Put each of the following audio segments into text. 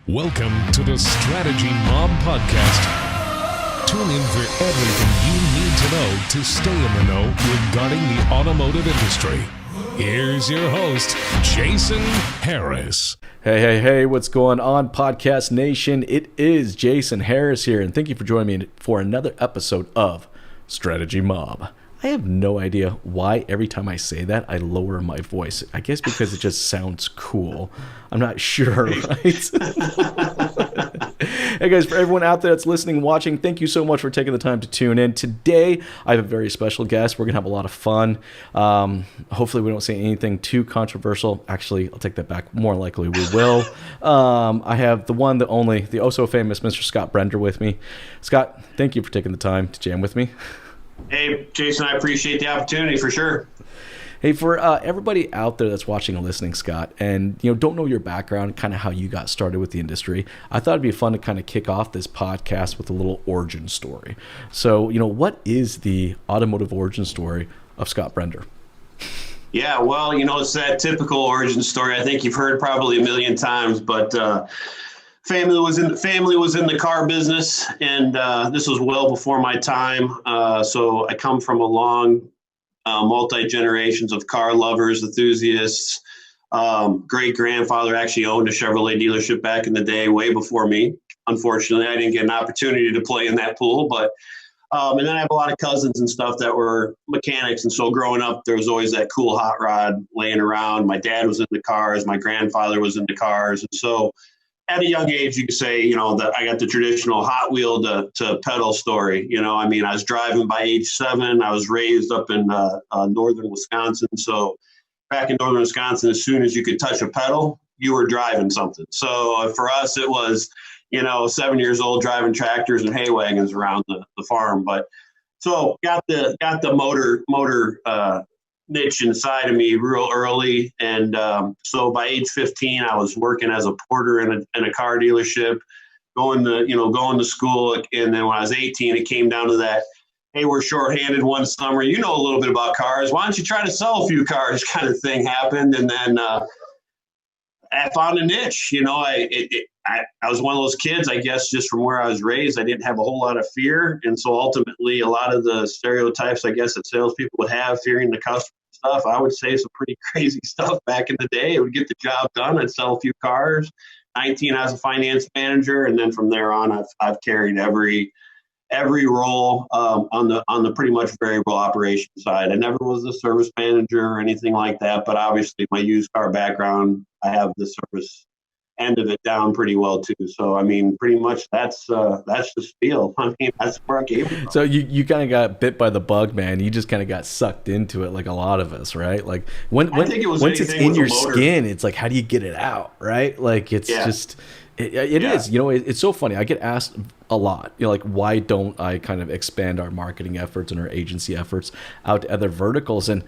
Welcome to the Strategy Mob Podcast. Tune in for everything you need to know to stay in the know regarding the automotive industry. Here's your host, Jason Harris. Hey, what's going on, Podcast Nation? It is Jason Harris here, and thank you for joining me for another episode of Strategy Mob. I have no idea why every time I say that, I lower my voice. I guess because it just sounds cool. I'm not sure, right? Hey guys, for everyone out there that's listening and watching, thank you so much for taking the time to tune in. Today, I have a very special guest. We're going to have a lot of fun. Hopefully, we don't say anything too controversial. Actually, I'll take that back. More likely, we will. I have the one, the only, the oh-so-famous Mr. Scott Brender with me. Scott, thank you for taking the time to jam with me. Hey, Jason, I appreciate the opportunity for sure. Hey, for everybody out there that's watching and listening, Scott, and don't know your background, kind of how you got started with the industry, I thought it'd be fun to kind of kick off this podcast with a little origin story. So, what is the automotive origin story of Scott Brender? Yeah, well, it's that typical origin story. I think you've heard probably a million times, but family was in the car business, and this was well before my time. So I come from a long multi-generations of car lovers, enthusiasts. Great-grandfather actually owned a Chevrolet dealership back in the day, way before me. Unfortunately, I didn't get an opportunity to play in that pool, but and then I have a lot of cousins and stuff that were mechanics. And so growing up, there was always that cool hot rod laying around. My dad was in the cars. My grandfather was in the cars. And so at a young age, you could say, that I got the traditional Hot Wheel to pedal story. I was driving by age 7. I was raised up in northern Wisconsin. So back in northern Wisconsin, as soon as you could touch a pedal, you were driving something. So for us, it was, 7 years old driving tractors and hay wagons around the farm. But so got the motor niche inside of me real early. And so by age 15, I was working as a porter in a car dealership, going to school. And then when I was 18, it came down to that, hey, we're shorthanded one summer. A little bit about cars. Why don't you try to sell a few cars kind of thing happened. And then I found a niche. I was one of those kids, I guess, just from where I was raised. I didn't have a whole lot of fear. And so ultimately, a lot of the stereotypes, I guess, that salespeople would have, fearing the customer stuff, I would say some pretty crazy stuff back in the day. It would get the job done. I'd sell a few cars. 19, I was a finance manager. And then from there on, I've carried every role on the pretty much variable operation side. I never was a service manager or anything like that. But obviously, my used car background, I have the service end of it down pretty well too. So pretty much that's the spiel. That's where I came from. So you kind of got bit by the bug, man. You just kind of got sucked into it, like a lot of us, right? Like once it's in your skin, it's like, how do you get it out, right? Like it's just it is. It's so funny. I get asked a lot, like, why don't I kind of expand our marketing efforts and our agency efforts out to other verticals? And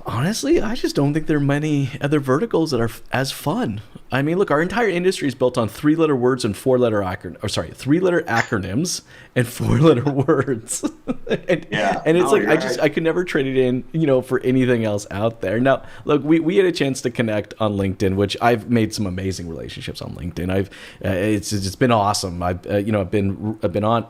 honestly, I just don't think there are many other verticals that are as fun. Look, our entire industry is built on 3-letter words and 3-letter acronyms and 4-letter words. and it's right. I could never trade it in, for anything else out there. Now, look, we had a chance to connect on LinkedIn, which I've made some amazing relationships on LinkedIn. It's been awesome. I've been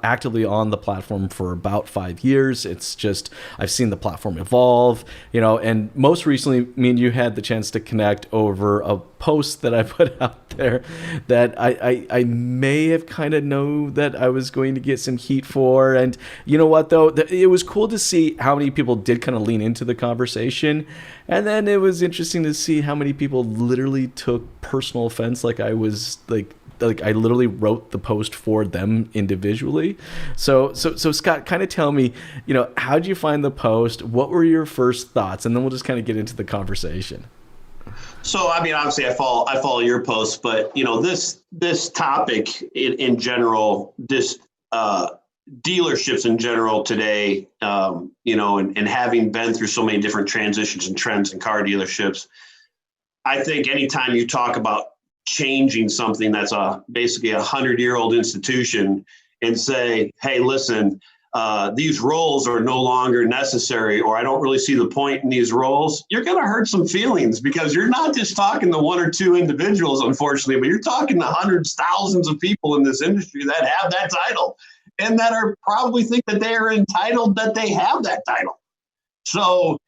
actively on the platform for about 5 years. It's just, I've seen the platform evolve, and most recently, me and you had the chance to connect over a post that I put out there that I may have kind of know that I was going to get some heat for. And you know what, though? It was cool to see how many people did kind of lean into the conversation. And then it was interesting to see how many people literally took personal offense, like I was like I literally wrote the post for them individually. So Scott, kind of tell me, how'd you find the post? What were your first thoughts? And then we'll just kind of get into the conversation. So, obviously I follow your posts, but this topic in general, this dealerships in general today, and having been through so many different transitions and trends in car dealerships, I think anytime you talk about changing something that's basically a 100-year-old institution and say, hey, listen, these roles are no longer necessary, or I don't really see the point in these roles, you're going to hurt some feelings, because you're not just talking to one or two individuals, unfortunately, but you're talking to hundreds, thousands of people in this industry that have that title and that are probably think that they are entitled, that they have that title. So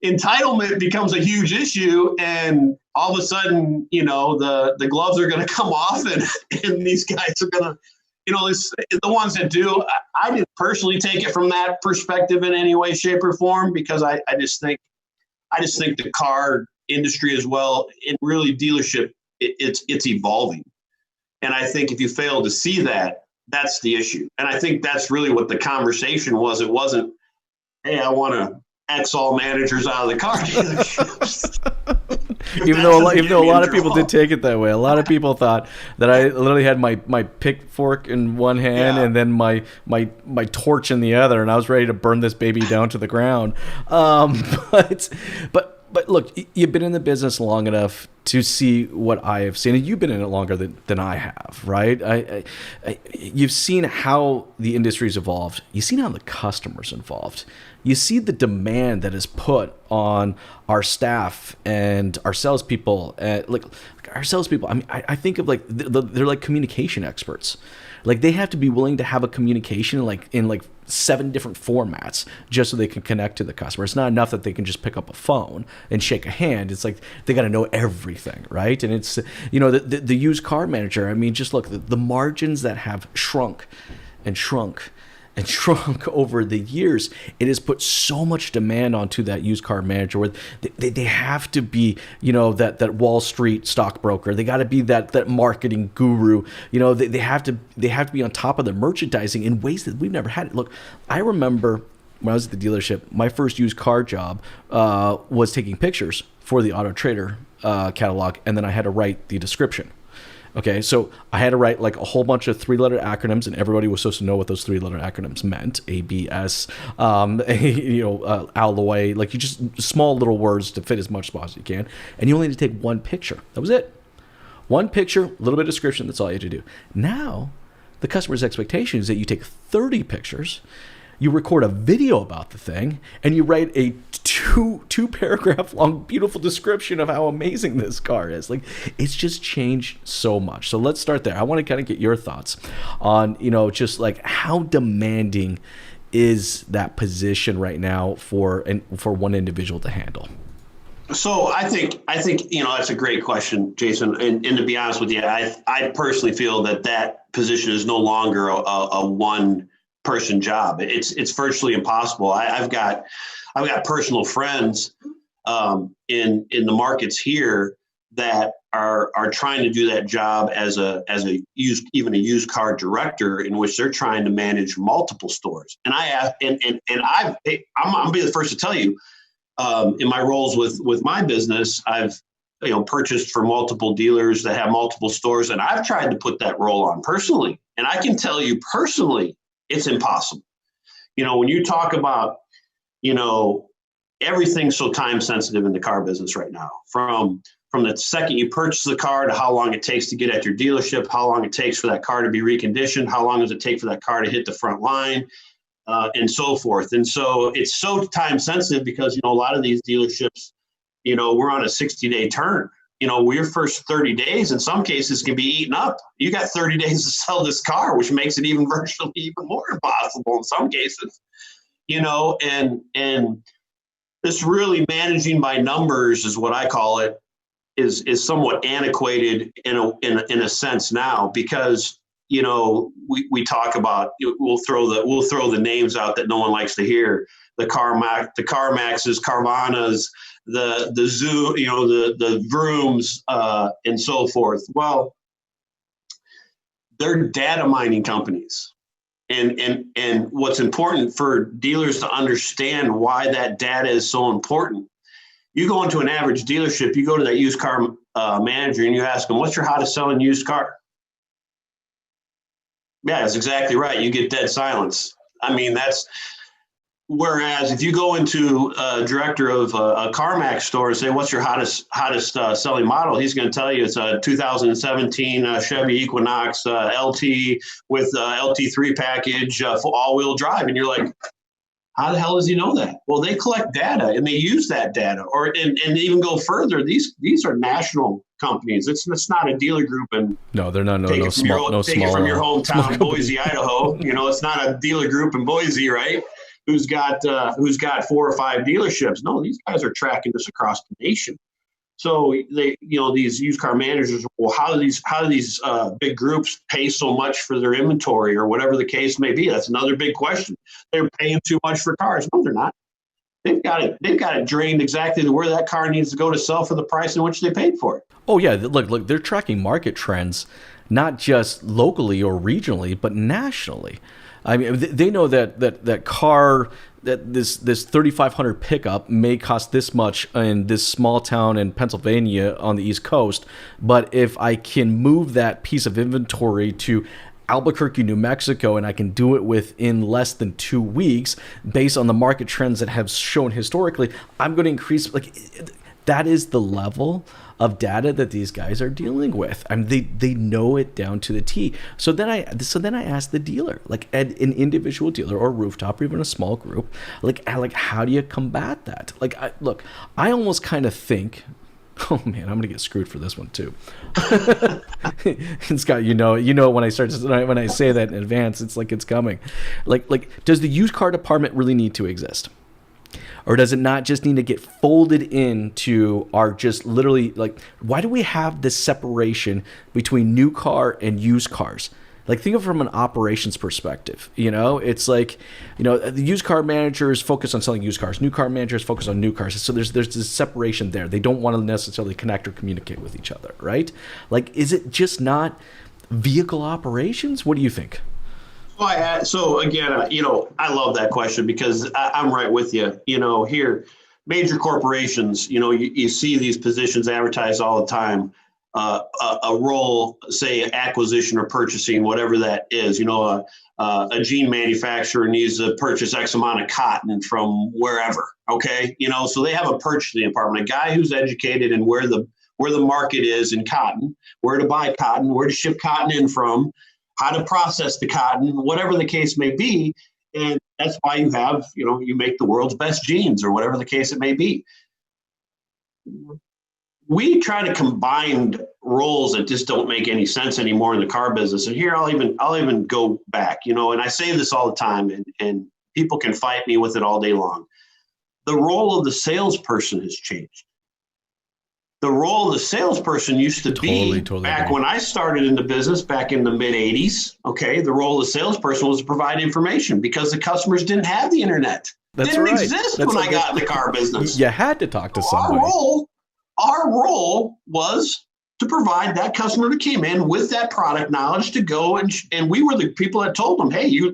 entitlement becomes a huge issue, and all of a sudden, the gloves are going to come off, and these guys are going to, the ones that do. I didn't personally take it from that perspective in any way, shape, or form, because I just think the car industry as well, and really dealership, it's evolving. And I think if you fail to see that, that's the issue. And I think that's really what the conversation was. It wasn't, hey, I want to X all managers out of the car dealerships. even though a lot of people did take it that way. A lot of people thought that I literally had my pitchfork in one hand and then my torch in the other, and I was ready to burn this baby down to the ground. But look, you've been in the business long enough to see what I have seen, and you've been in it longer than I have, right? You've seen how the industry's evolved. You've seen how the customer's involved. You see the demand that is put on our staff and our salespeople. Like our salespeople, I mean, I think of like they're like communication experts. Like they have to be willing to have a communication in 7 different formats just so they can connect to the customer. It's not enough that they can just pick up a phone and shake a hand. It's like they got to know everything, right? And it's the used car manager. I mean, just look, the margins that have shrunk and shrunk and shrunk over the years. It has put so much demand onto that used car manager where they have to be, that Wall Street stockbroker. They got to be that marketing guru. They have to be on top of their merchandising in ways that we've never had it. Look, I remember when I was at the dealership, my first used car job was taking pictures for the Auto Trader catalog, and then I had to write the description. Okay, so I had to write like a whole bunch of 3-letter acronyms, and everybody was supposed to know what those 3-letter acronyms meant. ABS, alloy, like you just small little words to fit as much spots as you can. And you only had to take one picture. That was it. One picture, a little bit of description, that's all you had to do. Now, the customer's expectation is that you take 30 pictures, you record a video about the thing, and you write a two paragraph long beautiful description of how amazing this car is. Like, it's just changed so much. So let's start there. I want to kind of get your thoughts on just like how demanding is that position right now for one individual to handle. So I think that's a great question, Jason. And to be honest with you, I personally feel that position is no longer a one person job. It's virtually impossible. I've got personal friends in the markets here that are trying to do that job as a used car director, in which they're trying to manage multiple stores. And I'm gonna be the first to tell you, in my roles with my business, I've purchased for multiple dealers that have multiple stores, and I've tried to put that role on personally. And I can tell you personally, it's impossible. When you talk about, everything's so time sensitive in the car business right now, from the second you purchase the car to how long it takes to get at your dealership, how long it takes for that car to be reconditioned, how long does it take for that car to hit the front line, and so forth. And so it's so time sensitive because, a lot of these dealerships, we're on a 60-day turn. Your first 30 days in some cases can be eaten up. You got 30 days to sell this car, which makes it virtually even more impossible in some cases. And this really managing by numbers is what I call it, is somewhat antiquated in a sense now, because we talk about, we'll throw the names out that no one likes to hear, the CarMaxes, Carvanas, the Zoo, the Vrooms, and so forth. Well, they're data mining companies. And what's important for dealers to understand why that data is so important. You go into an average dealership, you go to that used car manager and you ask them, what's your hottest selling used car? Yeah, that's exactly right. You get dead silence. I mean, Whereas if you go into a director of a CarMax store and say, what's your hottest selling model? He's going to tell you it's a 2017 Chevy Equinox LT with LT3 package, all-wheel drive. And you're like, how the hell does he know that? Well, they collect data and they use that data, and even go further. These are national companies. It's not a dealer group. And no, they're not. Take it from your hometown, Boise, Idaho. It's not a dealer group in Boise, right? Who's got 4 or 5 dealerships? No, these guys are tracking this across the nation. So these used car managers. Well, how do these big groups pay so much for their inventory, or whatever the case may be? That's another big question. They're paying too much for cars. No, they're not. They've got it drained exactly to where that car needs to go to sell for the price in which they paid for it. Oh yeah, look, they're tracking market trends, not just locally or regionally, but nationally. I mean, they know that this 3,500 pickup may cost this much in this small town in Pennsylvania on the East Coast, but if I can move that piece of inventory to Albuquerque, New Mexico, and I can do it within less than 2 weeks, based on the market trends that have shown historically, I'm going to increase. That is the level of data that these guys are dealing with. I mean, they know it down to the T. So then I asked the dealer, like an individual dealer or rooftop or even a small group, like how do you combat that? I almost kind of think, oh man, I'm gonna get screwed for this one too. And Scott, when I say that in advance, it's like it's coming. Like, does the used car department really need to exist? Or does it not just need to get folded into our just literally, why do we have this separation between new car and used cars? Think of it from an operations perspective. It's the used car managers focus on selling used cars. New car managers focus on new cars. So there's this separation there. They don't want to necessarily connect or communicate with each other, right? Is it just not vehicle operations? What do you think? So again, I love that question because I'm right with you. Here, major corporations, you see these positions advertised all the time. A role, say acquisition or purchasing, whatever that is. A jean manufacturer needs to purchase X amount of cotton from wherever. Okay, so they have a purchasing department, a guy who's educated in where the market is in cotton, where to buy cotton, where to ship cotton in from, how to process the cotton, whatever the case may be. And that's why you have, you make the world's best jeans or whatever the case it may be. We try to combine roles that just don't make any sense anymore in the car business. And here I'll even go back, and I say this all the time, and people can fight me with it all day long. The role of the salesperson has changed. The role of the salesperson used to be back when I started in the business back in the mid 80s. Okay. The role of the salesperson was to provide information because the customers didn't have the internet. Didn't exist when I got in the car business. You had to talk to somebody. Our role was to provide that customer that came in with that product knowledge to go and we were the people that told them, hey, you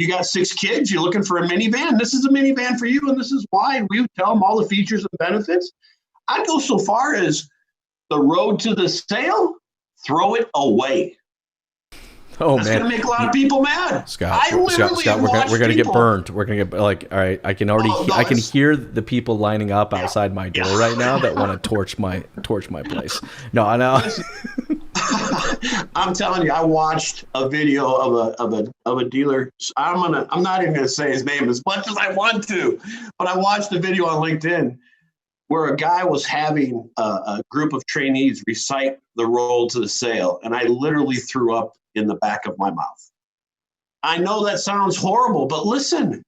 got 6 kids, you're looking for a minivan. This is a minivan for you. And this is why. And we would tell them all the features and benefits. I'd go so far as the road to the sale, throw it away. Oh, That's man. going to make a lot of people mad. Scott, we're going to get burned. We're going to get all right. I can hear the people lining up outside my door right now that want to torch my place. No, I know. I'm telling you, I watched a video of a dealer. I'm not even going to say his name as much as I want to, but I watched a video on LinkedIn where a guy was having a group of trainees recite the role to the sale, and I literally threw up in the back of my mouth. I know that sounds horrible, but listen,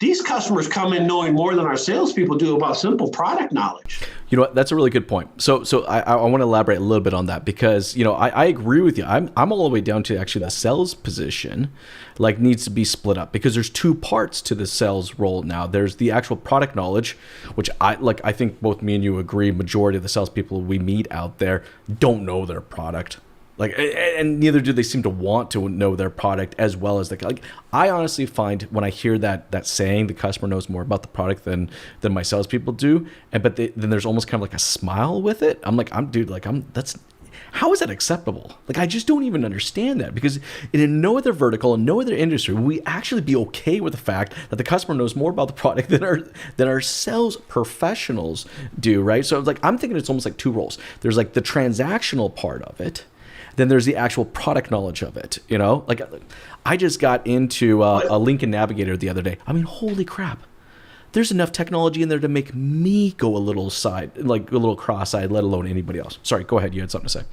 these customers come in knowing more than our salespeople do about simple product knowledge. You know what? That's a really good point. So I want to elaborate a little bit on that because, I agree with you. I'm all the way down to actually the sales position needs to be split up because there's 2 parts to the sales role now. There's the actual product knowledge, which I think both me and you agree, majority of the salespeople we meet out there don't know their product. And neither do they seem to want to know their product as well as I honestly find when I hear that saying, the customer knows more about the product than my salespeople do, then there's almost kind of a smile with it. How is that acceptable? Like, I just don't even understand that, because in no other vertical and no other industry would we actually be okay with the fact that the customer knows more about the product than our sales professionals do, right? So like, I'm thinking it's almost like two roles. There's like the transactional part of it, then there's the actual product knowledge of it, you know? Like, I just got into a Lincoln Navigator the other day. I mean, holy crap. There's enough technology in there to make me go a little cross-eyed, let alone anybody else. Sorry, go ahead. You had something to say.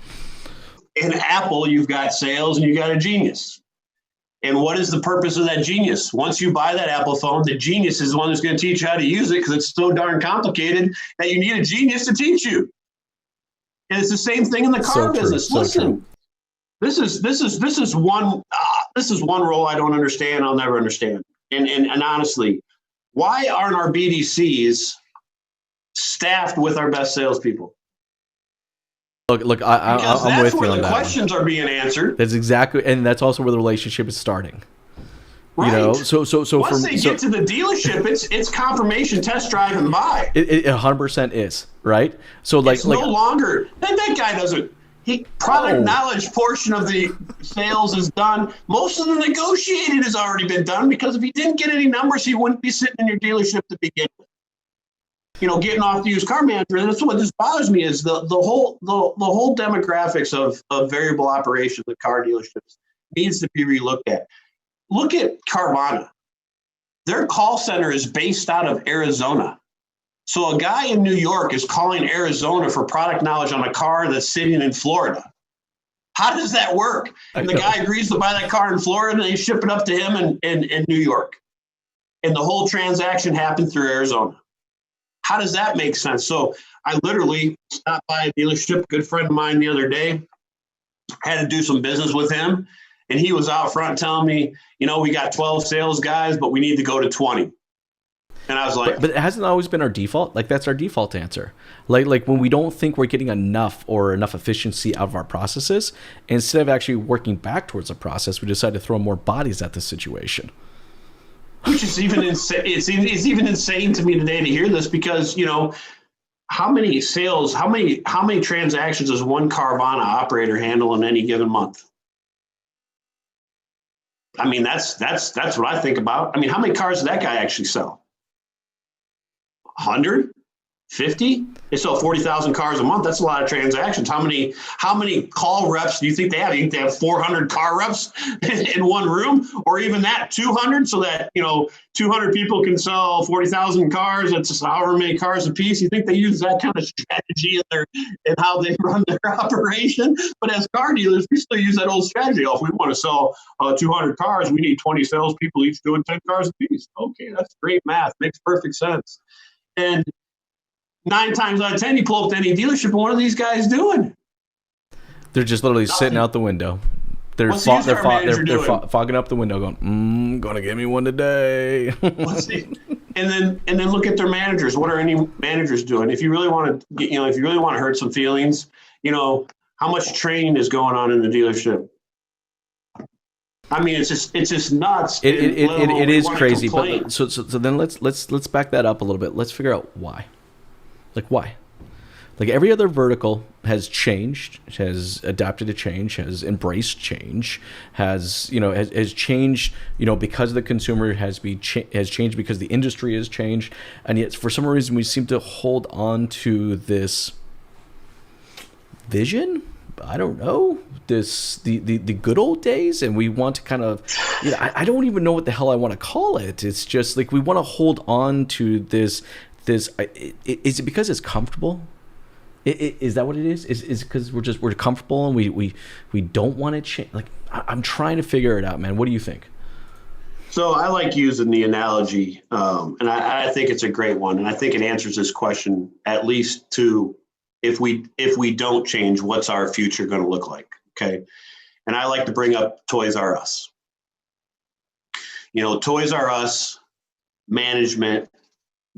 In Apple, you've got sales and you got a genius. And what is the purpose of that genius? Once you buy that Apple phone, the genius is the one who's going to teach you how to use it, because it's so darn complicated that you need a genius to teach you. And it's the same thing in the car business. Listen, this is one role I don't understand. I'll never understand. And honestly, why aren't our BDCs staffed with our best salespeople? Look, I'm with you on that. That's where the questions are being answered. That's exactly, and that's also where the relationship is starting. Right. You know, so once they get to the dealership, it's confirmation, test drive, and buy. It 100% is, right. So it's no longer that guy doesn't. Product knowledge portion of the sales is done. Most of the negotiating has already been done, because if he didn't get any numbers, he wouldn't be sitting in your dealership to begin with. You know, getting off the used car manager. And that's what just bothers me, is the whole demographics of variable operation of car dealerships needs to be relooked at. Look at Carvana. Their call center is based out of Arizona. So a guy in New York is calling Arizona for product knowledge on a car that's sitting in Florida. How does that work? And the guy agrees to buy that car in Florida, and they ship it up to him in New York. And the whole transaction happened through Arizona. How does that make sense? So I literally stopped by a dealership, a good friend of mine the other day, had to do some business with him. And he was out front telling me, we got 12 sales guys, but we need to go to 20. And I was like, but it hasn't always been our default. Like, that's our default answer. Like when we don't think we're getting enough efficiency out of our processes, instead of actually working back towards a process, we decide to throw more bodies at the situation. Which is even insane. It's even insane to me today to hear this, because how many transactions does one Carvana operator handle in any given month? I mean, that's what I think about. I mean, how many cars did that guy actually sell? 100? 50? They sell 40,000 cars a month. That's a lot of transactions. How many call reps do you think they have? You think they have 400 car reps in one room, or even that 200, so that 200 people can sell 40,000 cars? That's however many cars a piece. You think they use that kind of strategy in how they run their operation? But as car dealers, we still use that old strategy. If we want to sell 200 cars, we need 20 salespeople each doing 10 cars a piece. Okay, that's great math. Makes perfect sense. And 9 times out of 10, you pull up to any dealership, and what are these guys doing? They're just literally sitting out the window. They're fogging up the window, going, "Gonna give me one today." And then look at their managers. What are any managers doing? If you really want to hurt some feelings, how much training is going on in the dealership? I mean, it's just nuts. It is crazy. But so then let's back that up a little bit. Let's figure out why. Like, why? Like, every other vertical has changed, has adapted to change, has embraced change, has changed, because the consumer has changed, because the industry has changed, and yet for some reason we seem to hold on to this vision. I don't know, the good old days, and we want to kind of, I don't even know what the hell I want to call it. It's just like we want to hold on to this. Is it because it's comfortable? Is that what it is? Is it because we're comfortable and we don't want to change? Like, I'm trying to figure it out, man. What do you think? So I like using the analogy, and I think it's a great one, and I think it answers this question at least to if we don't change, what's our future going to look like? Okay, and I like to bring up Toys R Us. Toys R Us management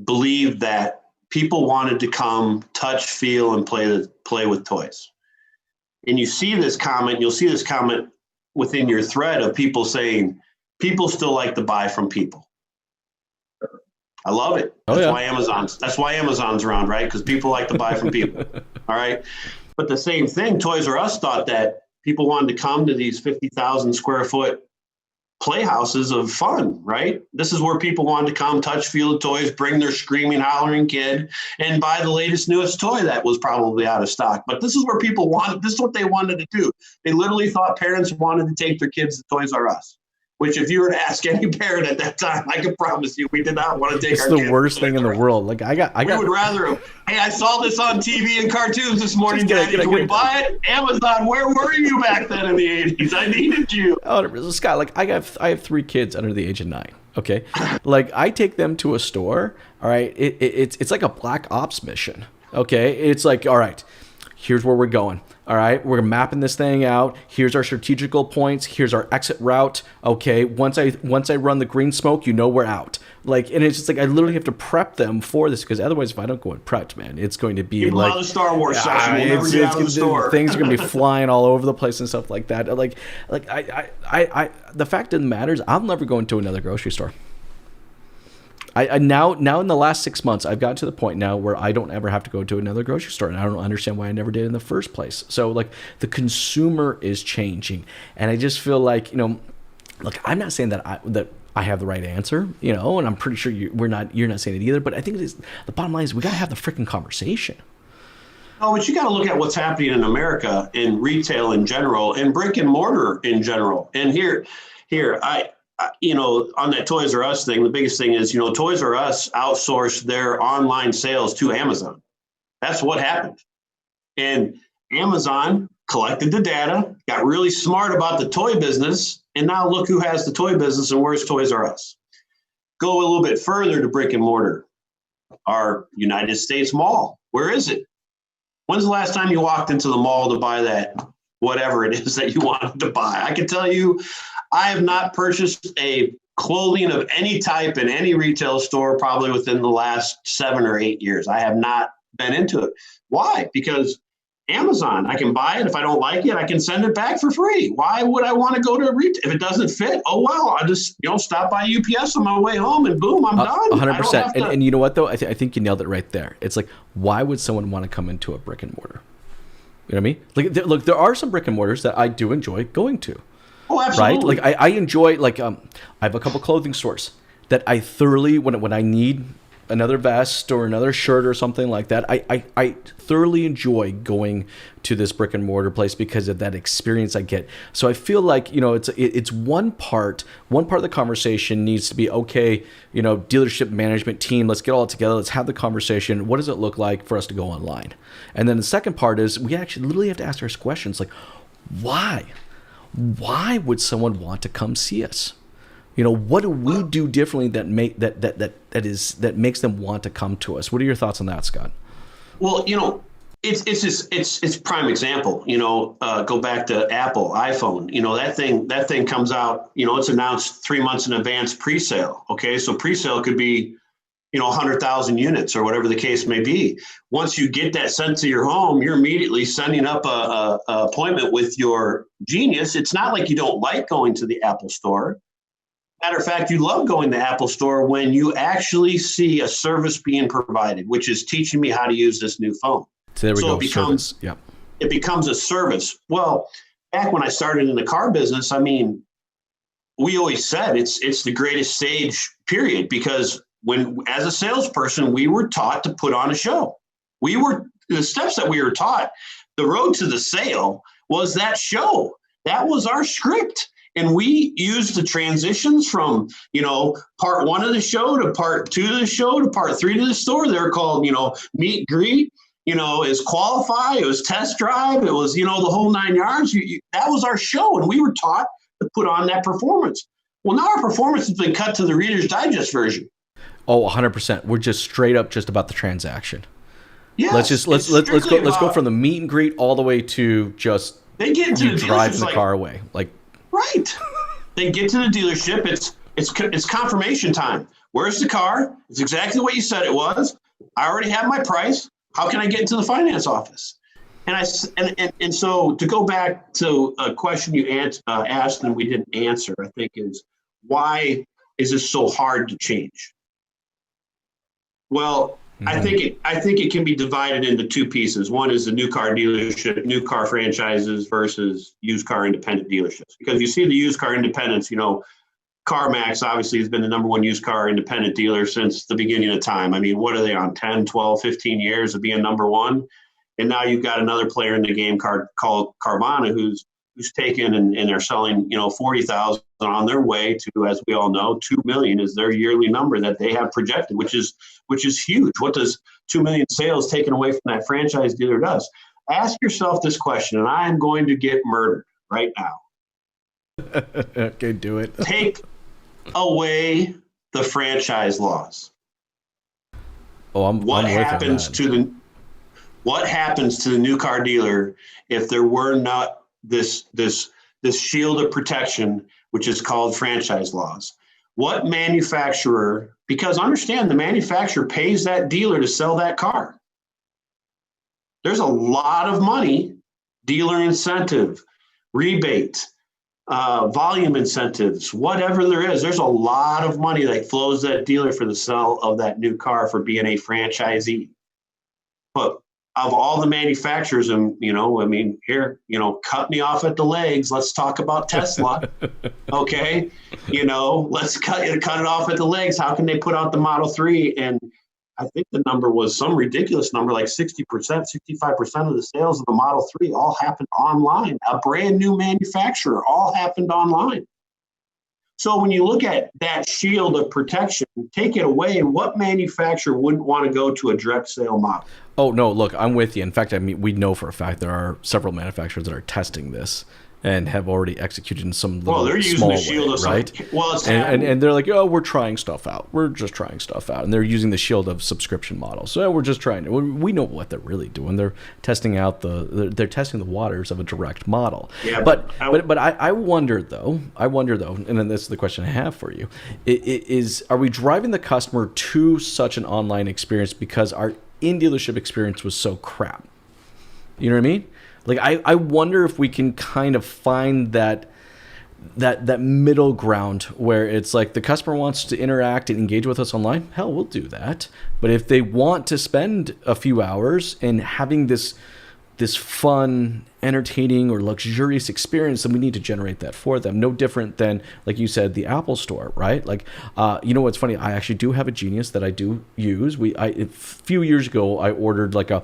believed that people wanted to come, touch, feel, and play with toys. And you'll see this comment within your thread of people saying, people still like to buy from people. I love it. That's why Amazon's around, right? Because people like to buy from people. All right. But the same thing, Toys R Us thought that people wanted to come to these 50,000 square foot playhouses of fun, right? This is where people wanted to come, touch, feel the toys, bring their screaming, hollering kid, and buy the latest, newest toy that was probably out of stock. But this is where people wanted, this is what they wanted to do. They literally thought parents wanted to take their kids to Toys R Us, which if you were to ask any parent at that time, I can promise you we did not want to take our kids. It's the worst thing in the world. Like we would rather, hey, I saw this on TV and cartoons this morning, Daddy. Can we buy it? Amazon, where were you back then in the 80s? I needed you. Oh, Scott, like I have 3 kids under the age of 9. Okay. Like I take them to a store. All right. It's like a black ops mission. Okay. It's like, all right, here's where we're going. All right, we're mapping this thing out. Here's our strategical points. Here's our exit route. Okay, once I run the green smoke, you know we're out. Like, and it's just like I literally have to prep them for this because otherwise, if I don't go in prepped, man, it's going to be like the Star Wars session. We'll never get out of the store. Things are going to be flying all over the place and stuff like that. Like I the fact of the matter is, I'll never go into another grocery store. I now in the last 6 months, I've gotten to the point now where I don't ever have to go to another grocery store, and I don't understand why I never did in the first place. So like the consumer is changing, and I just feel like, you know, look, I'm not saying that I have the right answer, you know, and I'm pretty sure you're not saying it either. But I think it is, the bottom line is we got to have the freaking conversation. Oh, but you got to look at what's happening in America, in retail in general, and brick and mortar in general. And here, you know, on that Toys R Us thing, the biggest thing is, you know, Toys R Us outsourced their online sales to Amazon. That's what happened. And Amazon collected the data, got really smart about the toy business, and now look who has the toy business and where's Toys R Us. Go a little bit further to brick and mortar. Our United States Mall, where is it? When's the last time you walked into the mall to buy that, whatever it is that you wanted to buy? I can tell you, I have not purchased a clothing of any type in any retail store probably within the last 7 or 8 years. I have not been into it. Why? Because Amazon, I can buy it. If I don't like it, I can send it back for free. Why would I want to go to a retail? If it doesn't fit, oh, well, I just, you know, stop by UPS on my way home and boom, I'm done. 100%. And you know what, though? I think you nailed it right there. It's like, why would someone want to come into a brick and mortar? You know what I mean? Like, look, there are some brick and mortars that I do enjoy going to. Oh, absolutely. Right? Like I enjoy, like, I have a couple clothing stores that I thoroughly, when I need another vest or another shirt or something like that, I thoroughly enjoy going to this brick and mortar place because of that experience I get. So I feel like, you know, it's one part of the conversation needs to be, okay, you know, dealership management team, let's get all together, let's have the conversation. What does it look like for us to go online? And then the second part is we actually literally have to ask ourselves questions like, why? Why would someone want to come see us? You know, what do we do differently that makes them want to come to us? What are your thoughts on that, Scott? Well, you know, it's prime example. You know, go back to Apple iPhone. You know, that thing comes out. You know, it's announced 3 months in advance pre-sale. Okay, so pre-sale could be, you know, 100,000 units or whatever the case may be. Once you get that sent to your home, you're immediately sending up a appointment with your genius. It's not like you don't like going to the Apple store. Matter of fact, you love going to the Apple store when you actually see a service being provided, which is teaching me how to use this new phone. So there we go. It becomes a service. Well, back when I started in the car business, I mean, we always said it's the greatest stage, period, because when, as a salesperson, we were taught to put on a show. The steps that we were taught, the road to the sale was that show. That was our script. And we used the transitions from, you know, part 1 of the show to part 2 of the show to part 3 to the store. They're called, you know, meet, greet, you know, is qualify, it was test drive, it was, you know, the whole 9 yards. That was our show. And we were taught to put on that performance. Well, now our performance has been cut to the Reader's Digest version. Oh, 100%. We're just straight up just about the transaction. Yeah. Let's go from the meet and greet all the way to just they get into you drive the car away. Like, right. They get to the dealership. It's confirmation time. Where's the car? It's exactly what you said it was. I already have my price. How can I get into the finance office? And so to go back to a question you asked and we didn't answer, I think is, why is this so hard to change? Well, I think it can be divided into two pieces. One is the new car dealership, new car franchises versus used car independent dealerships. Because you see the used car independents, CarMax obviously has been the number one used car independent dealer since the beginning of time. I mean, what are they on 10, 12, 15 years of being number one? And now you've got another player in the game called Carvana who's taken and they're selling, 40,000 on their way to, as we all know, 2 million is their yearly number that they have projected, which is huge. What does 2 million sales taken away from that franchise dealer does? Ask yourself this question, and I am going to get murdered right now. Okay, do it. Take away the franchise laws. Oh, what happens to the new car dealer if there were not this shield of protection, which is called franchise laws? What manufacturer, because understand the manufacturer pays that dealer to sell that car. There's a lot of money, dealer incentive, rebate, volume incentives, whatever there is. There's a lot of money that flows that dealer for the sale of that new car for being a franchisee. But of all the manufacturers, and here, cut me off at the legs. Let's talk about Tesla. Okay, let's cut it off at the legs. How can they put out the Model 3? And I think the number was some ridiculous number, like 60%, 65% of the sales of the Model 3 all happened online. A brand new manufacturer, all happened online. So when you look at that shield of protection, take it away, what manufacturer wouldn't want to go to a direct sale model? Oh, no, look, I'm with you. In fact, we know for a fact there are several manufacturers that are testing this and have already executed in some little they're using small the shield way, of right? Well, and they're like, oh, we're trying stuff out. We're just trying stuff out. And they're using the shield of subscription model. So we're just trying to, we know what they're really doing. They're testing out they're testing the waters of a direct model. Yeah, but I wonder though, and then this is the question I have for you, are we driving the customer to such an online experience because our in-dealership experience was so crap? You know what I mean? Like, I wonder if we can kind of find that middle ground where it's like the customer wants to interact and engage with us online. Hell, we'll do that. But if they want to spend a few hours in having this fun, entertaining, or luxurious experience, then we need to generate that for them. No different than, like you said, the Apple Store, right? Like, what's funny? I actually do have a Genius that I do use. A few years ago, I ordered like a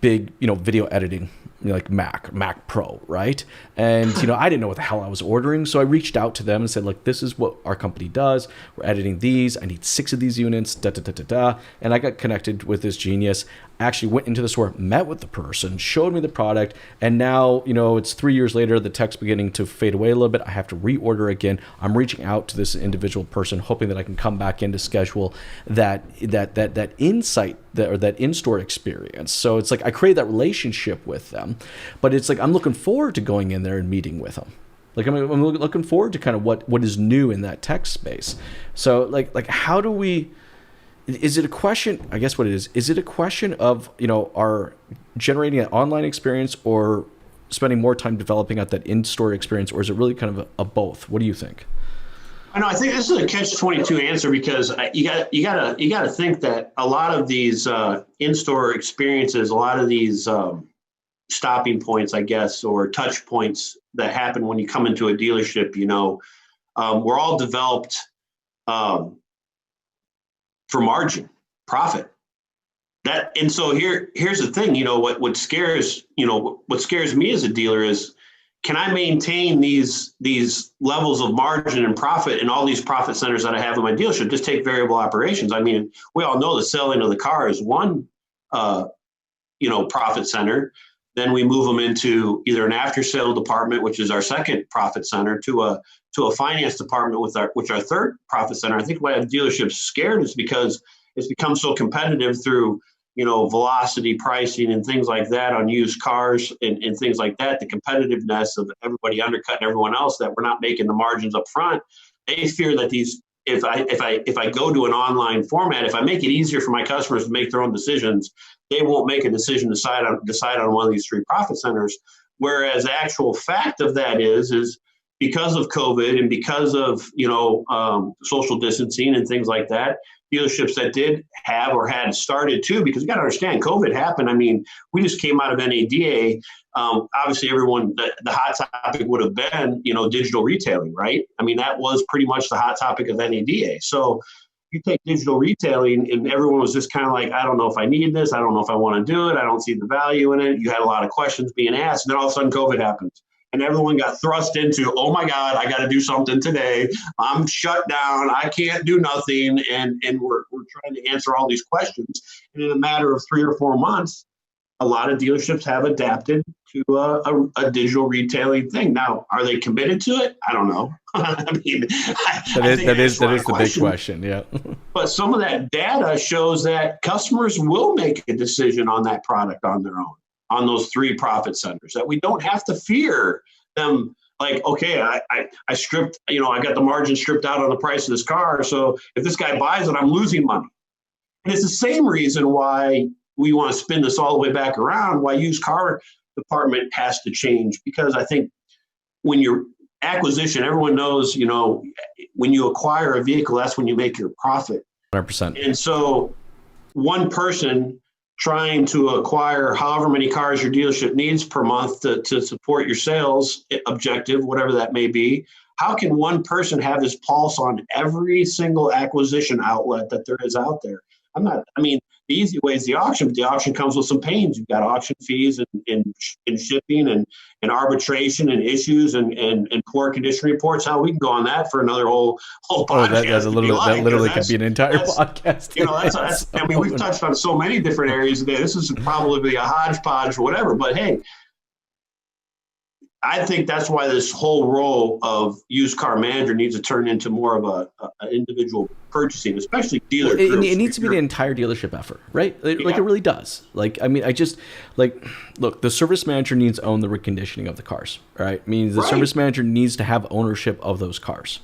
big, video editing, like Mac Pro, right? And, I didn't know what the hell I was ordering. So I reached out to them and said, look, this is what our company does. We're editing these. I need 6 of these units, And I got connected with this Genius. I actually went into the store, met with the person, showed me the product. And now, it's 3 years later, the tech's beginning to fade away a little bit. I have to reorder again. I'm reaching out to this individual person, hoping that I can come back in to schedule that insight or that in-store experience. So it's like I create that relationship with them, but it's like I'm looking forward to going in there and meeting with them. Like I'm looking forward to kind of what is new in that tech space. So like how do we? Is it a question? I guess what it is. Is it a question of our generating an online experience or spending more time developing out that in-store experience, or is it really kind of a both? What do you think? I think this is a catch-22 answer because you got to think that a lot of these in-store experiences, a lot of these stopping points, I guess, or touch points that happen when you come into a dealership, we're all developed for margin, profit. And so here's the thing, what scares me as a dealer is, can I maintain these levels of margin and profit in all these profit centers that I have in my dealership? Just take variable operations. I mean, we all know the selling of the car is one, profit center. Then we move them into either an after sale department, which is our second profit center, to a finance department, which our third profit center. I think why I have dealerships scared is because it's become so competitive through velocity pricing and things like that on used cars and things like that, the competitiveness of everybody undercutting everyone else, that we're not making the margins up front. They fear that if I go to an online format, if I make it easier for my customers to make their own decisions, they won't make a decision to decide on one of these 3 profit centers. Whereas the actual fact of that is because of COVID and because of social distancing and things like that, dealerships that did have or had started too, because you got to understand, COVID happened. I mean, we just came out of NADA. Obviously, everyone, the hot topic would have been, digital retailing, right? I mean, that was pretty much the hot topic of NADA. So you take digital retailing and everyone was just kind of like, I don't know if I need this. I don't know if I want to do it. I don't see the value in it. You had a lot of questions being asked. And then all of a sudden COVID happens. And everyone got thrust into, oh my God, I got to do something today. I'm shut down. I can't do nothing. And we're trying to answer all these questions. And in a matter of 3 or 4 months, a lot of dealerships have adapted to a digital retailing thing. Now, are they committed to it? I don't know. I mean, that is the big question. Yeah. But some of that data shows that customers will make a decision on that product on their own, on those 3 profit centers, that we don't have to fear them. Like, okay, I stripped, I got the margin stripped out on the price of this car. So if this guy buys it, I'm losing money. And it's the same reason why we want to spin this all the way back around, why used car department has to change. Because I think when you're acquisition, everyone knows, when you acquire a vehicle, that's when you make your profit. 100%. And so one person trying to acquire however many cars your dealership needs per month to support your sales objective, whatever that may be, how can one person have his pulse on every single acquisition outlet that there is out there? The easy way is the auction, but the auction comes with some pains. You've got auction fees and shipping and arbitration and issues and poor condition reports. How we can go on that for another whole podcast. That literally could be an entire podcast. We've touched on so many different areas today. This is probably a hodgepodge or whatever, but hey, I think that's why this whole role of used car manager needs to turn into more of an individual purchasing, especially dealer. It needs to be the entire dealership effort, right? It really does. Look, the service manager needs to own the reconditioning of the cars, right? Means the service manager needs to have ownership of those cars.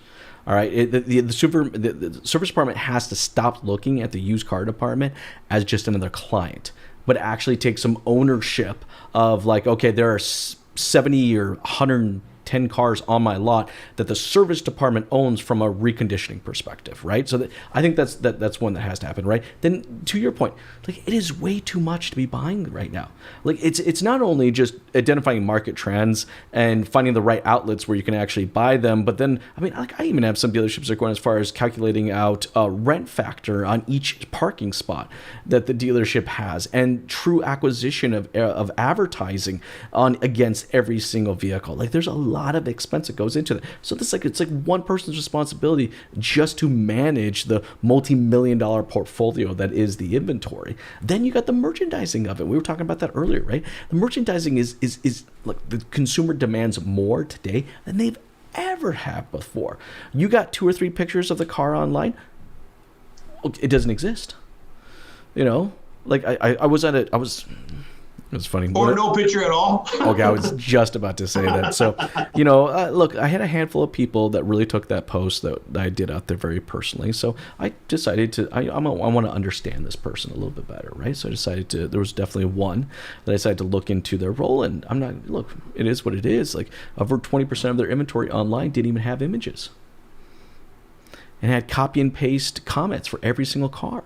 All right, the service department has to stop looking at the used car department as just another client, but actually take some ownership of okay, there are 70 or 110 cars on my lot that the service department owns from a reconditioning perspective, right? So I think that's one that has to happen, right? Then to your point, it is way too much to be buying right now. It's not only just identifying market trends and finding the right outlets where you can actually buy them, but then I even have some dealerships that are going as far as calculating out a rent factor on each parking spot that the dealership has, and true acquisition of advertising on against every single vehicle. There's a lot of expense that goes into that. So it's like one person's responsibility just to manage the multi-million-dollar portfolio that is the inventory. Then you got the merchandising of it. We were talking about that earlier, right? The merchandising is the consumer demands more today than they've ever had before. You got 2 or 3 pictures of the car online, it doesn't exist. It was funny. Or no picture at all. Okay, I was just about to say that. So, look, I had a handful of people that really took that post that I did out there very personally. So I decided I want to understand this person a little bit better, right? So I decided there was definitely one that I decided to look into their role. And it is what it is. Over 20% of their inventory online didn't even have images. And had copy and paste comments for every single car.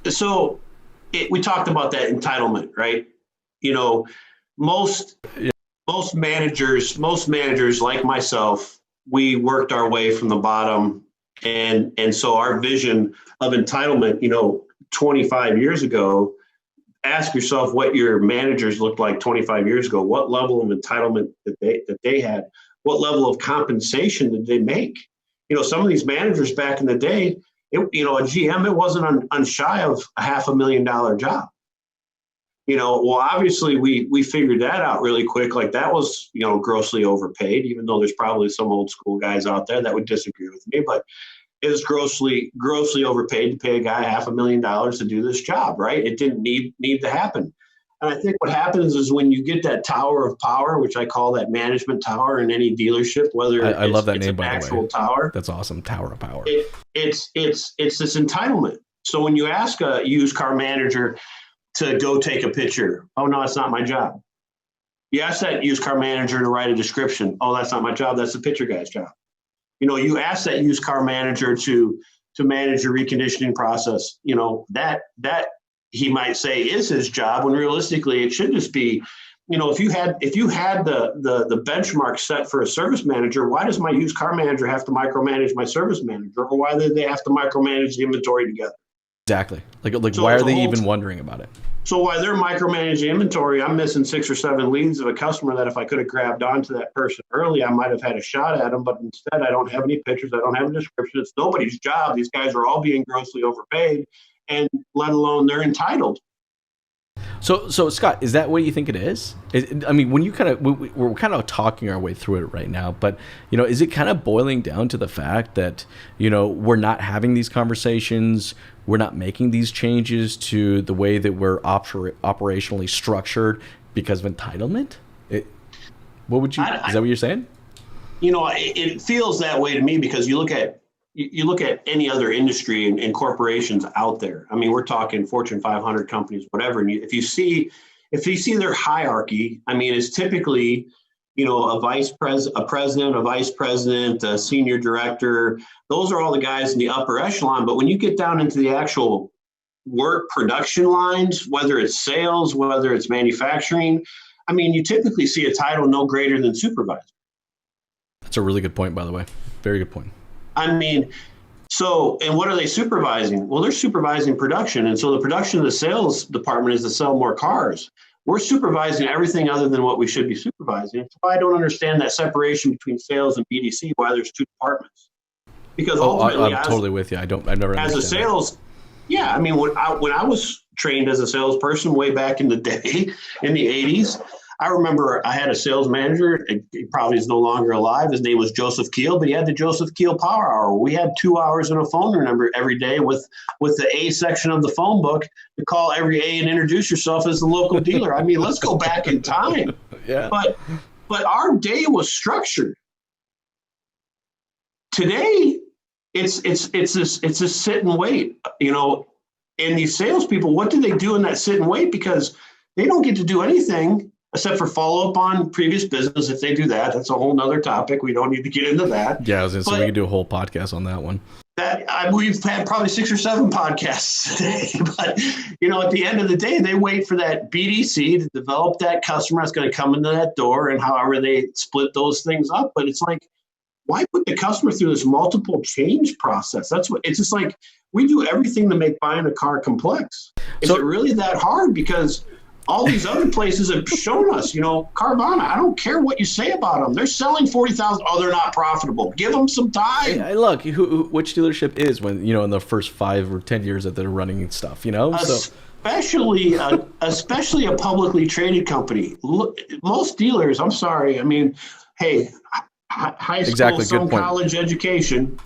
So we talked about that entitlement, right? Most managers like myself, we worked our way from the bottom. And so our vision of entitlement, 25 years ago, ask yourself what your managers looked like 25 years ago. What level of entitlement that they had? What level of compensation did they make? Some of these managers back in the day, a GM, it wasn't on shy of a $500,000 job. Obviously we figured that out really quick. That was, grossly overpaid, even though there's probably some old school guys out there that would disagree with me, but it was grossly overpaid to pay a guy $500,000 to do this job, right? It didn't need to happen. And I think what happens is when you get that tower of power, which I call that management tower in any dealership, whether I love that name, by the way. Actual tower. That's awesome. Tower of power. It's this entitlement. So when you ask a used car manager to go take a picture, oh no, that's not my job. You ask that used car manager to write a description. Oh, that's not my job. That's the picture guy's job. You ask that used car manager to manage your reconditioning process, that he might say is his job, when realistically it should just be, if you had the benchmark set for a service manager, why does my used car manager have to micromanage my service manager, or why do they have to micromanage the inventory together? Exactly. Like so why are they even wondering about it? So while they're micromanaging inventory, I'm missing 6 or 7 leads of a customer that if I could have grabbed onto that person early, I might have had a shot at them. But instead, I don't have any pictures. I don't have a description. It's nobody's job. These guys are all being grossly overpaid, and let alone they're entitled. So Scott, is that what you think it is? I mean, when you we're kind of talking our way through it right now, but is it kind of boiling down to the fact that we're not having these conversations, we're not making these changes to the way that we're operationally structured because of entitlement? Is that what you're saying? It feels that way to me, because you look at any other industry and corporations out there. I mean, we're talking Fortune 500 companies, whatever. And if you see their hierarchy, I mean, it's typically, a president, a vice president, a senior director. Those are all the guys in the upper echelon. But when you get down into the actual work production lines, whether it's sales, whether it's manufacturing, I mean, you typically see a title no greater than supervisor. That's a really good point, by the way. Very good point. I mean, and what are they supervising? Well, they're supervising production. And so the production of the sales department is to sell more cars. We're supervising everything other than what we should be supervising. That's why I don't understand that separation between sales and BDC, why there's 2 departments. Because ultimately, I'm totally with you. I've never as a sales, that. Yeah, I mean, when I was trained as a salesperson way back in the day, in the 80s, I remember I had a sales manager. He probably is no longer alive. His name was Joseph Keel, but he had the Joseph Keel Power Hour. We had 2 hours in a phone number every day with the A section of the phone book to call every A and introduce yourself as the local dealer. I mean, let's go back in time. Yeah. But our day was structured. Today, it's a sit and wait. And these salespeople, what do they do in that sit and wait? Because they don't get to do anything except for follow up on previous business. If they do that, that's a whole nother topic. We don't need to get into that. Yeah, I was going to say we could do a whole podcast on that one. We've had probably 6 or 7 podcasts today. But, at the end of the day, they wait for that BDC to develop that customer that's going to come into that door, and however they split those things up. But it's like, why put the customer through this multiple change process? It's just like, we do everything to make buying a car complex. Is it really that hard? Because all these other places have shown us, Carvana, I don't care what you say about them. They're selling 40,000. Oh, they're not profitable. Give them some time. Hey, look, which dealership is when, in the first 5 or 10 years that they're running stuff, Especially a publicly traded company. Look, most dealers, I'm sorry. I mean, hey, high school, some college education.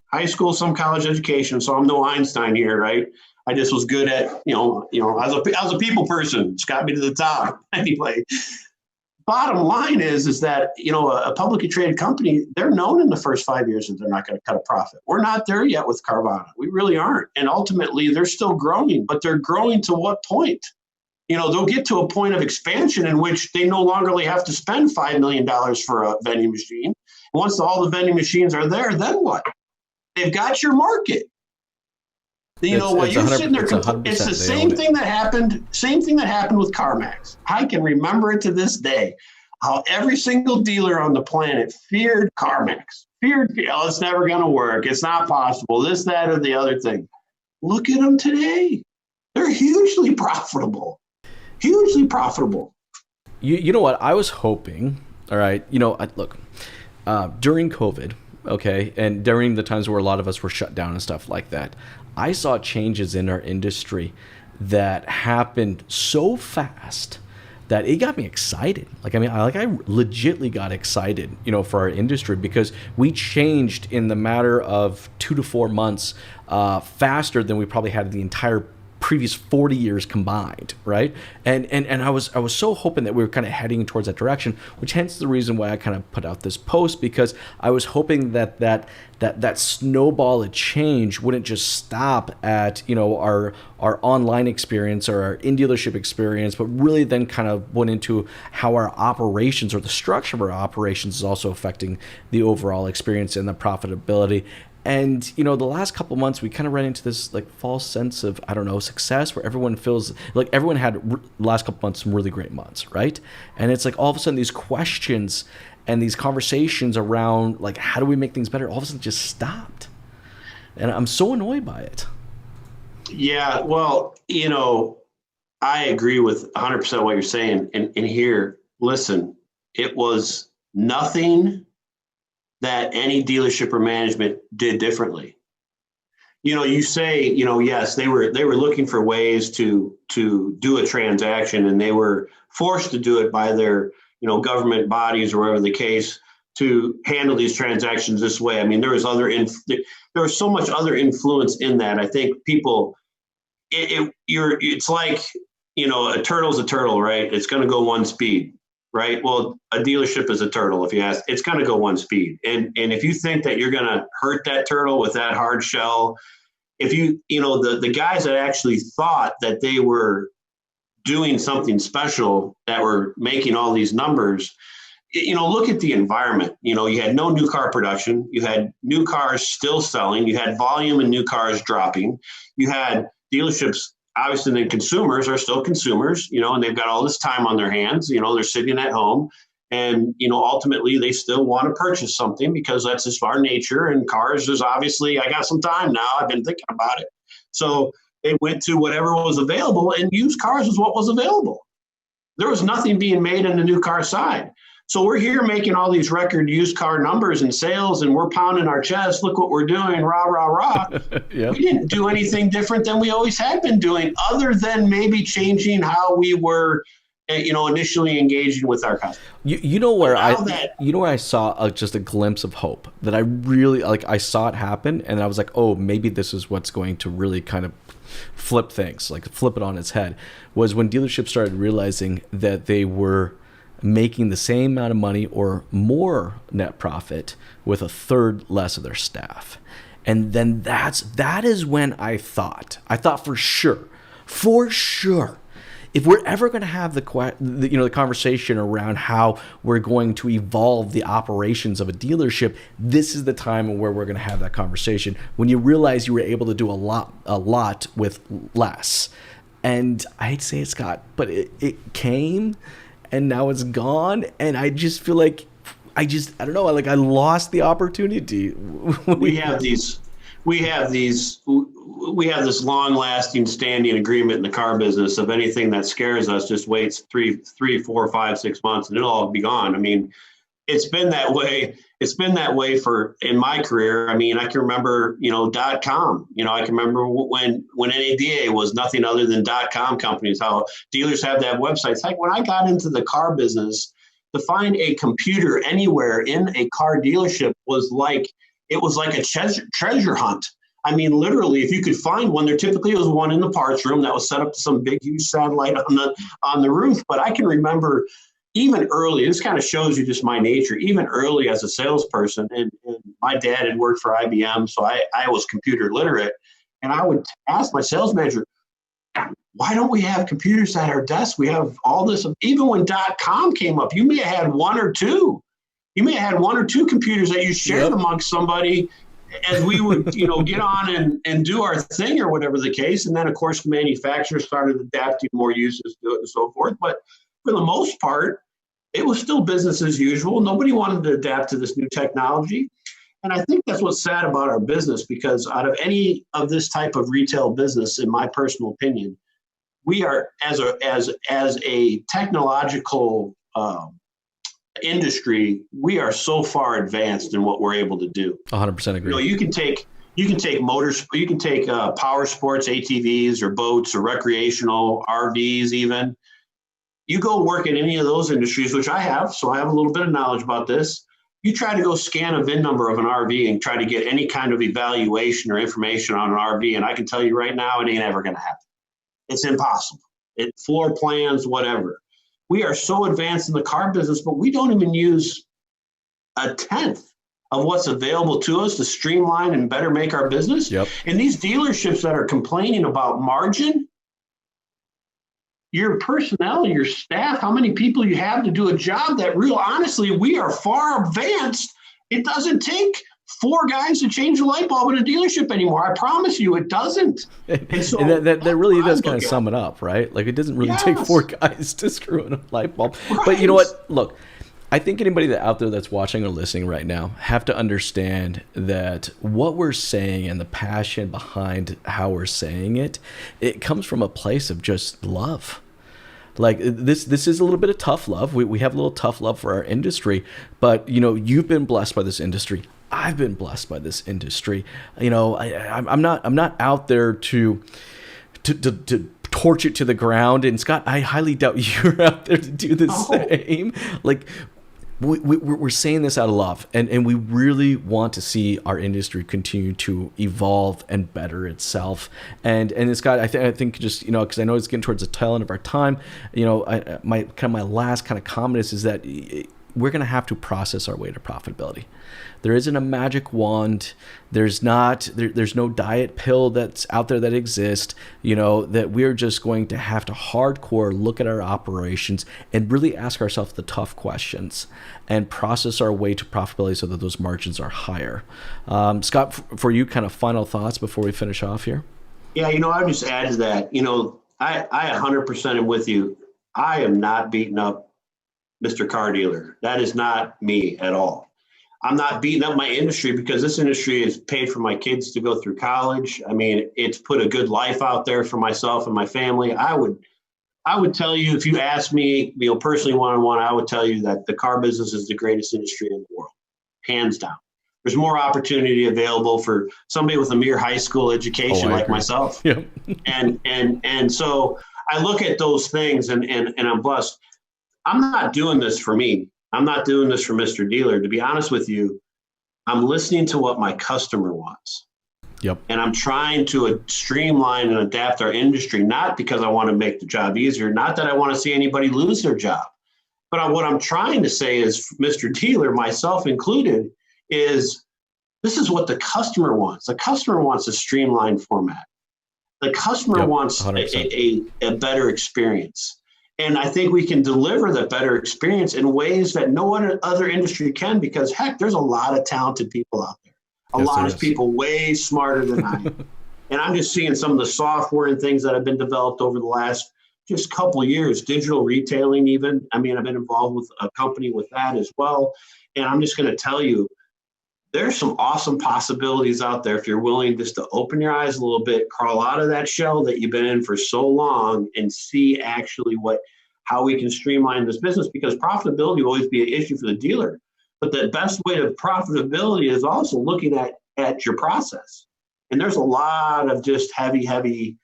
So I'm no Einstein here, right? I just was good at, I was a people person. It's got me to the top. Anyway, bottom line is that, a publicly traded company, they're known in the first 5 years that they're not going to cut a profit. We're not there yet with Carvana. We really aren't. And ultimately, they're still growing, but they're growing to what point? They'll get to a point of expansion in which they no longer have to spend $5 million for a vending machine. Once all the vending machines are there, then what? They've got your market. While you're sitting there, it's the same thing that happened with CarMax. I can remember it to this day, how every single dealer on the planet feared CarMax. It's never going to work. It's not possible. This, that, or the other thing. Look at them today. They're hugely profitable. Hugely profitable. You know what? I was hoping, all right, look, during COVID, okay, and during the times where a lot of us were shut down and stuff like that, I saw changes in our industry that happened so fast that it got me excited. I legitly got excited, for our industry, because we changed in the matter of 2 to 4 months faster than we probably had the entire previous 40 years combined, right? And I was so hoping that we were kind of heading towards that direction, which hence the reason why I kind of put out this post, because I was hoping that snowball of change wouldn't just stop at, you know, our online experience or our in-dealership experience, but really then kind of went into how our operations or the structure of our operations is also affecting the overall experience and the profitability. And, you know, the last couple of months, we kind of ran into this like false sense of, I don't know, success, where everyone feels like everyone had the last couple of months some really great months, right? And it's like all of a sudden these questions and these conversations around like, how do we make things better, all of a sudden just stopped. And I'm so annoyed by it. Yeah, well, you know, I agree with 100% what you're saying. And here, listen, it was nothing that any dealership or management did differently. You know, you say, you know, yes, they were looking for ways to do a transaction, and they were forced to do it by their, you know, government bodies or whatever the case, to handle these transactions this way. I mean, there was so much other influence in that. I think people, it's like, you know, a turtle's a turtle, right? It's going to go one speed. Right. Well, a dealership is a turtle. If you ask, it's going to go one speed. And if you think that you're going to hurt that turtle with that hard shell, if you know, the guys that actually thought that they were doing something special, that were making all these numbers, you know, look at the environment. You know, you had no new car production. You had new cars still selling. You had volume in new cars dropping. You had dealerships. Obviously, then consumers are still consumers, you know, and they've got all this time on their hands. You know, they're sitting at home, and, you know, ultimately they still want to purchase something because that's just our nature. And cars is obviously, I got some time now. I've been thinking about it. So they went to whatever was available, and used cars was what was available. There was nothing being made on the new car side. So we're here making all these record used car numbers and sales, and we're pounding our chest. Look what we're doing, rah, rah, rah. Yep. We didn't do anything different than we always had been doing, other than maybe changing how we were, you know, initially engaging with our customers. You know where I saw just a glimpse of hope, that I really, like, I saw it happen, and I was like, oh, maybe this is what's going to really kind of flip things, like flip it on its head, was when dealerships started realizing that they were making the same amount of money or more net profit with a third less of their staff. And then that is when I thought for sure, if we're ever going to have the conversation around how we're going to evolve the operations of a dealership, this is the time where we're going to have that conversation, when you realize you were able to do a lot with less. And I hate to say it, Scott, but it came, and now it's gone, and I just feel like I don't know, like I lost the opportunity. We have this long-lasting standing agreement in the car business of anything that scares us just waits 3, 4, 5, 6 months, and it'll all be gone. I mean, it's been that way. It's been that way in my career. I mean, I can remember, you know, .com. You know, I can remember when NADA was nothing other than .com companies, how dealers have to have websites. Like when I got into the car business, to find a computer anywhere in a car dealership was like a treasure hunt. I mean, literally, if you could find one, there typically was one in the parts room that was set up to some big, huge satellite on the roof. But I can remember, even early, this kind of shows you just my nature, even early as a salesperson, and my dad had worked for IBM, so I was computer literate, and I would ask my sales manager, why don't we have computers at our desk? We have all this. Even when .com came up, you may have had one or two. You may have had one or two computers that you shared amongst somebody as we would, you know, get on and do our thing or whatever the case. And then, of course, manufacturers started adapting more uses to it and so forth. But for the most part, it was still business as usual. Nobody wanted to adapt to this new technology. And I think that's what's sad about our business, because out of any of this type of retail business, in my personal opinion, we are, as a technological industry, we are so far advanced in what we're able to do. 100% agree. You know, you can take motors, you can take power sports, ATVs or boats or recreational RVs even. You go work in any of those industries, which I have, so I have a little bit of knowledge about this. You try to go scan a VIN number of an RV and try to get any kind of evaluation or information on an RV, and I can tell you right now, it ain't ever going to happen. It's impossible. Floor plans, whatever. We are so advanced in the car business, but we don't even use a tenth of what's available to us to streamline and better make our business. Yep. And these dealerships that are complaining about margin, your personnel, your staff, how many people you have to do a job that honestly, we are far advanced. It doesn't take 4 guys to change a light bulb in a dealership anymore. I promise you, it doesn't. And so and that really does kind of sum it up, right? Like, it doesn't really take 4 guys to screw in a light bulb. Right. But you know what? Look, I think anybody out there that's watching or listening right now have to understand that what we're saying and the passion behind how we're saying it comes from a place of just love. Like, this is a little bit of tough love. We have a little tough love for our industry, but you've been blessed by this industry. I've been blessed by this industry. I'm not out there to torch it to the ground. And Scott, I highly doubt you're out there to do the same. Like, we're saying this out of love, and we really want to see our industry continue to evolve and better itself. And Scott, I think just because I know it's getting towards the tail end of our time. My last kind of comment is that we're going to have to process our way to profitability. There isn't a magic wand. There's no diet pill that's out there that exists, that we're just going to have to hardcore look at our operations and really ask ourselves the tough questions and process our way to profitability so that those margins are higher. Scott, for you, kind of final thoughts before we finish off here? Yeah, I would just add to that, I 100% am with you. I am not beating up Mr. Car Dealer. That is not me at all. I'm not beating up my industry because this industry has paid for my kids to go through college. I mean, it's put a good life out there for myself and my family. I would tell you, if you ask me, personally one-on-one, I would tell you that the car business is the greatest industry in the world, hands down. There's more opportunity available for somebody with a mere high school education like myself. Yeah. and so I look at those things and I'm blessed. I'm not doing this for me. I'm not doing this for Mr. Dealer. To be honest with you, I'm listening to what my customer wants. Yep. And I'm trying to streamline and adapt our industry, not because I want to make the job easier, not that I want to see anybody lose their job. But what I'm trying to say is, Mr. Dealer, myself included, is this is what the customer wants. The customer wants a streamlined format. The customer wants a better experience. And I think we can deliver that better experience in ways that no other industry can, because, heck, there's a lot of talented people out there. A lot of people way smarter than I am. And I'm just seeing some of the software and things that have been developed over the last just couple of years, digital retailing even. I mean, I've been involved with a company with that as well. And I'm just going to tell you, there's some awesome possibilities out there if you're willing just to open your eyes a little bit, crawl out of that shell that you've been in for so long and see actually how we can streamline this business, because profitability will always be an issue for the dealer. But the best way to profitability is also looking at your process. And there's a lot of just heavy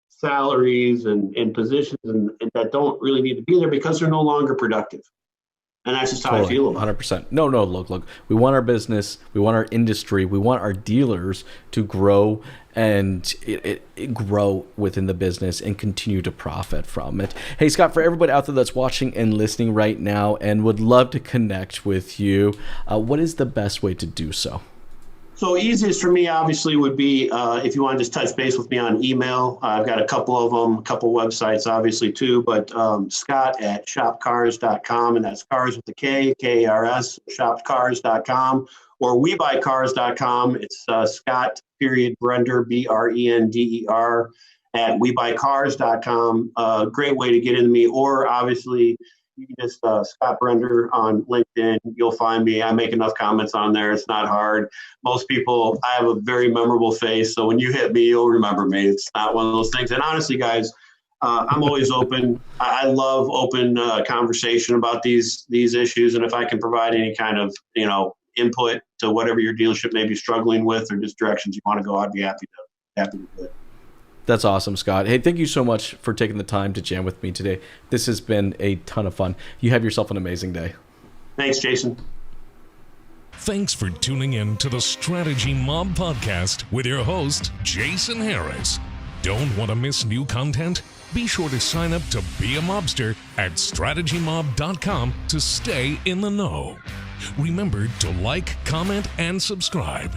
salaries and positions and that don't really need to be there because they're no longer productive. And that's just how I feel about it. 100%. No, look. We want our business, we want our industry, we want our dealers to grow and it grow within the business and continue to profit from it. Hey, Scott, for everybody out there that's watching and listening right now and would love to connect with you, what is the best way to do so? So easiest for me, obviously, would be if you want to just touch base with me on email. I've got a couple of them, a couple websites, obviously, too. But Scott@shopcars.com, and that's cars with a K, K-A-R-S, shopcars.com, or webuycars.com. It's Scott Brender, Brender, at webuycars.com. Great way to get into me, or obviously, you can just Scott Brender on LinkedIn. You'll find me. I make enough comments on there. It's not hard. Most people, I have a very memorable face. So when you hit me, you'll remember me. It's not one of those things. And honestly, guys, I'm always open. I love open conversation about these issues. And if I can provide any kind of, input to whatever your dealership may be struggling with or just directions you want to go, I'd be happy to do it. That's awesome, Scott. Hey, thank you so much for taking the time to jam with me today. This has been a ton of fun. You have yourself an amazing day. Thanks, Jason. Thanks for tuning in to the Strategy Mob Podcast with your host, Jason Harris. Don't want to miss new content? Be sure to sign up to Be a Mobster at strategymob.com to stay in the know. Remember to like, comment, and subscribe.